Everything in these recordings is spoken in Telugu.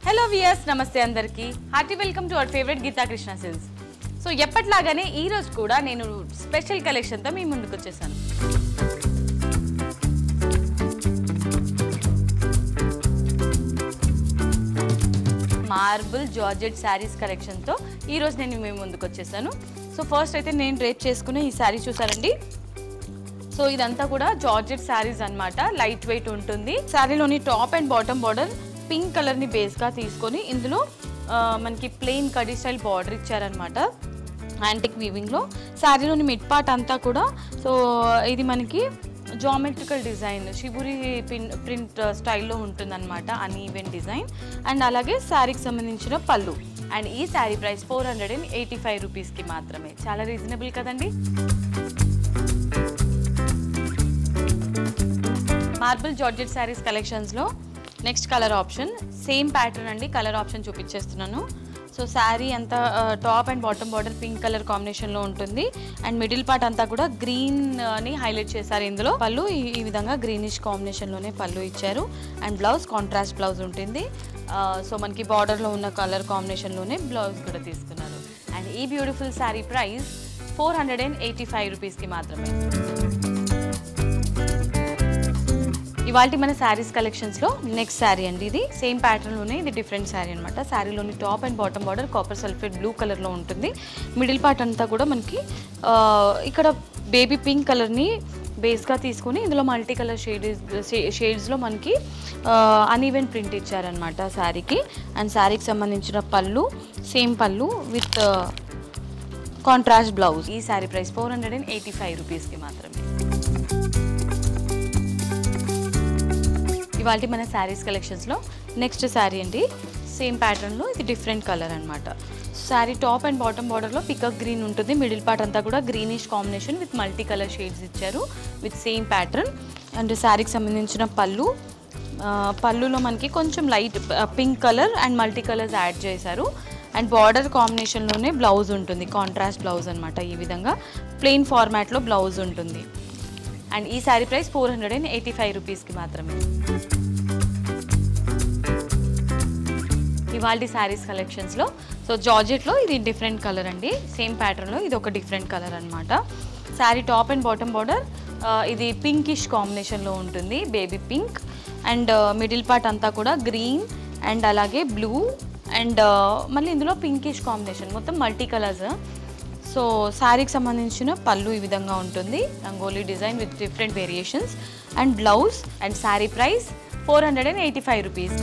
హలో వియర్స్, నమస్తే అందరికీ. Hearty welcome to our favourite Geetha Krishna silks. So ఎప్పట్లాగానే ఈ రోజు కూడా నేను స్పెషల్ కలెక్షన్తో మీ ముందుకు వచ్చేసాను. మార్బుల్ జార్జెట్ శారీస్ కలెక్షన్తో ఈరోజు నేను మీ ముందుకు వచ్చేసాను. సో ఫస్ట్ అయితే నేను డ్రేప్ చేసుకునే ఈ శారీ చూసారండి. సో ఇదంతా కూడా జార్జెట్ శారీస్ అన్నమాట. లైట్ వెయిట్ ఉంటుంది. శారీలోని top and bottom border pink కలర్ని బేస్గా తీసుకొని ఇందులో మనకి ప్లెయిన్ కడీ స్టైల్ బార్డర్ ఇచ్చారనమాట యాంటిక్ వీవింగ్లో. శారీలోని మిడ్ పార్ట్ అంతా కూడా సో ఇది మనకి జామెట్రికల్ డిజైన్ షిబురి ప్రింట్ స్టైల్లో ఉంటుందన్నమాట, అన్ఈవెన్ డిజైన్. అండ్ అలాగే శారీకి సంబంధించిన పళ్ళు. అండ్ ఈ శారీ ప్రైస్ 485 రూపీస్కి మాత్రమే. చాలా రీజనబుల్ కదండి. మార్బుల్ జార్జెట్ శారీస్ కలెక్షన్స్లో next colour option same pattern అండి. కలర్ ఆప్షన్ చూపించేస్తున్నాను. సో శారీ అంతా top and bottom border pink colour కాంబినేషన్లో ఉంటుంది. అండ్ మిడిల్ పార్ట్ అంతా కూడా గ్రీన్ని హైలైట్ చేశారు. ఇందులో పళ్ళు ఈ విధంగా గ్రీనిష్ కాంబినేషన్లోనే పళ్ళు ఇచ్చారు. అండ్ బ్లౌజ్ కాంట్రాస్ట్ బ్లౌజ్ ఉంటుంది. సో మనకి బార్డర్లో ఉన్న కలర్ కాంబినేషన్లోనే బ్లౌజ్ కూడా తీసుకున్నారు. అండ్ ఈ బ్యూటిఫుల్ శారీ ప్రైస్ 485 రూపీస్కి మాత్రమే. ఇవాళ మన శారీస్ కలెక్షన్స్లో నెక్స్ట్ శారీ అండి. ఇది సేమ్ ప్యాటర్న్లోనే ఇది డిఫరెంట్ శారీ అనమాట. శారీలోని top and bottom border copper sulphate blue కలర్లో ఉంటుంది. మిడిల్ పార్ట్ అంతా కూడా మనకి ఇక్కడ బేబీ పింక్ కలర్ని బేస్గా తీసుకొని ఇందులో మల్టీ కలర్ షేడ్స్లో మనకి అన్ఈవెన్ ప్రింట్ ఇచ్చారనమాట శారీకి. అండ్ శారీకి సంబంధించిన పళ్ళు సేమ్ పళ్ళు విత్ కాంట్రాస్ట్ బ్లౌజ్. ఈ శారీ ప్రైస్ 485 రూపీస్కి మాత్రమే. ఇవాళ మన శారీస్ కలెక్షన్స్లో నెక్స్ట్ శారీ అండి. సేమ్ ప్యాటర్న్లో ఇది డిఫరెంట్ కలర్ అనమాట. శారీ టాప్ అండ్ బాటమ్ బార్డర్లో పికప్ గ్రీన్ ఉంటుంది. మిడిల్ పార్ట్ అంతా కూడా greenish combination with multi colour shades ఇచ్చారు విత్ సేమ్ ప్యాటర్న్. అండ్ శారీకి సంబంధించిన పళ్ళులో మనకి కొంచెం light pink colour and multi colours add చేశారు. అండ్ బార్డర్ కాంబినేషన్లోనే బ్లౌజ్ ఉంటుంది, కాంట్రాస్ట్ బ్లౌజ్ అనమాట. ఈ విధంగా ప్లెయిన్ ఫార్మాట్లో బ్లౌజ్ ఉంటుంది. అండ్ ఈ శారీ ప్రైస్ 485 రూపీస్కి మాత్రమే. ఇవాళ శారీస్ కలెక్షన్స్లో సో జార్జెట్లో ఇది డిఫరెంట్ కలర్ అండి. సేమ్ ప్యాటర్న్లో ఇది ఒక డిఫరెంట్ కలర్ అనమాట. Sari top and bottom border ఇది పింకిష్ కాంబినేషన్లో ఉంటుంది, baby pink. And middle part అంతా కూడా గ్రీన్ అండ్ అలాగే బ్లూ అండ్ మళ్ళీ ఇందులో పింకిష్ కాంబినేషన్, మొత్తం మల్టీ కలర్స్. సో శారీకి సంబంధించిన పళ్ళు ఈ విధంగా ఉంటుంది, rangoli design with different variations. And blouse and sari price 485 rupees.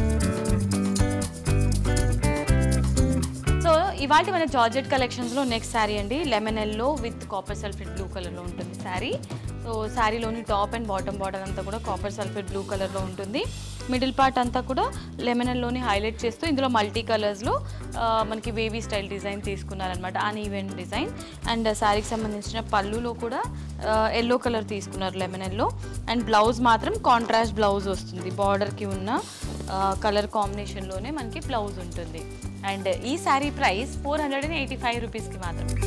So ఇవాళ మన జార్జెట్ కలెక్షన్స్లో నెక్స్ట్ శారీ అండి. Lemon yellow with copper sulphate blue కలర్లో ఉంటుంది sari. So శారీలోని top and bottom border అంతా కూడా కాపర్ సల్ఫేట్ బ్లూ కలర్లో ఉంటుంది. మిడిల్ పార్ట్ అంతా కూడా లెమన్ ఎల్లోని హైలైట్ చేస్తూ ఇందులో మల్టీ కలర్స్లో మనకి వేవీ స్టైల్ డిజైన్ తీసుకున్నారనమాట, అన్ఈవెన్ డిజైన్. అండ్ శారీకి సంబంధించిన పళ్ళులో కూడా ఎల్లో కలర్ తీసుకున్నారు, లెమన్ ఎల్లో. అండ్ బ్లౌజ్ మాత్రం కాంట్రాస్ట్ బ్లౌజ్ వస్తుంది, బార్డర్కి ఉన్న కలర్ కాంబినేషన్లోనే మనకి బ్లౌజ్ ఉంటుంది. అండ్ ఈ శారీ ప్రైస్ 485 రూపీస్కి మాత్రమే.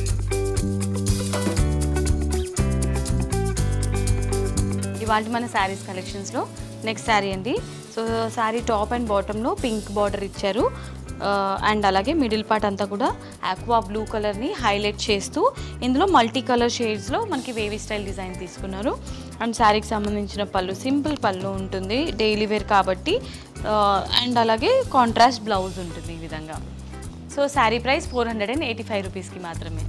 ఇవాళ మన శారీస్ కలెక్షన్స్లో నెక్స్ట్ శారీ అండి. సో శారీ టాప్ అండ్ బాటంలో పింక్ బార్డర్ ఇచ్చారు. అండ్ అలాగే మిడిల్ పార్ట్ అంతా కూడా ఆక్వా బ్లూ కలర్ని హైలైట్ చేస్తూ ఇందులో మల్టీ కలర్ షేడ్స్లో మనకి వేవీ స్టైల్ డిజైన్ తీసుకున్నారు. అండ్ శారీకి సంబంధించిన పళ్ళు సింపుల్ పళ్ళు ఉంటుంది, డైలీ వేర్ కాబట్టి. అండ్ అలాగే కాంట్రాస్ట్ బ్లౌజ్ ఉంటుంది ఈ విధంగా. సో శారీ ప్రైస్ 485 రూపీస్కి మాత్రమే.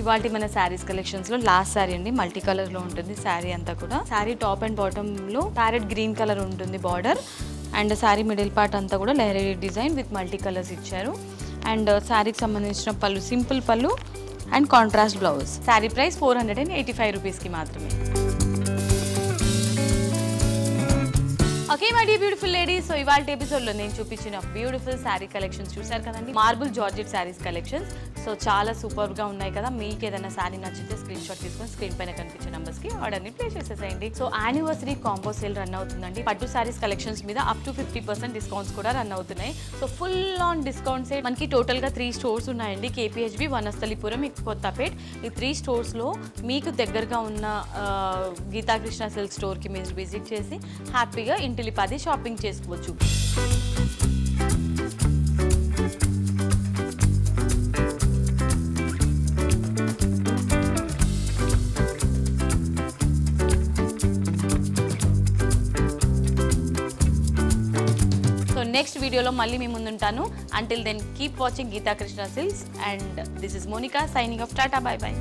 ఇవాళ మన శారీస్ కలెక్షన్స్లో లాస్ట్ శారీ అండి. మల్టీ కలర్లో ఉంటుంది శారీ అంతా కూడా. శారీ టాప్ అండ్ బాటంలో ప్యారెట్ గ్రీన్ కలర్ ఉంటుంది border. And sari middle part అంతా కూడా లెహరీ డిజైన్ విత్ మల్టీ కలర్స్ ఇచ్చారు. అండ్ శారీకి సంబంధించిన పళ్ళు సింపుల్ పళ్ళు and contrast blouse. Sari price 485 రూపీస్కి మాత్రమే. Okay my dear beautiful ladies, so ఇవాళ ఎపిసోడ్లో నేను చూపించిన బ్యూటిఫుల్ శారీ కలెక్షన్స్ చూసారు కదండి. Marble georgette saris collections. So చాలా సూపర్గా ఉన్నాయి కదా. మీకు ఏదైనా శారీ నచ్చితే స్క్రీన్ షాట్ తీసుకొని స్క్రీన్ పైన కనిపించే నెంబర్స్కి ఆర్డర్ని ప్లేస్ చేసేసేయండి. So anniversary combo sale run అవుతుందండి. పట్టు శారీస్ కలెక్షన్స్ మీద అప్ టు 50% డిస్కౌంట్స్ కూడా రన్ అవుతున్నాయి. So full on discount sale మనకి టోటల్గా 3 స్టోర్స్ ఉన్నాయండి. KPHB, వనస్థలిపురం, కొత్తపేట్. ఈ 3 స్టోర్స్లో మీకు దగ్గరగా ఉన్న గీతాకృష్ణ సిల్క్ స్టోర్కి మీరు విజిట్ చేసి హ్యాపీగా ఇంటిలిపాది షాపింగ్ చేసుకోవచ్చు. నెక్స్ట్ వీడియోలో మళ్ళీ మీ ముందుంటాను. Until then keep watching Geetha Krishna silks and this is Monica signing off. టాటా, బై బై.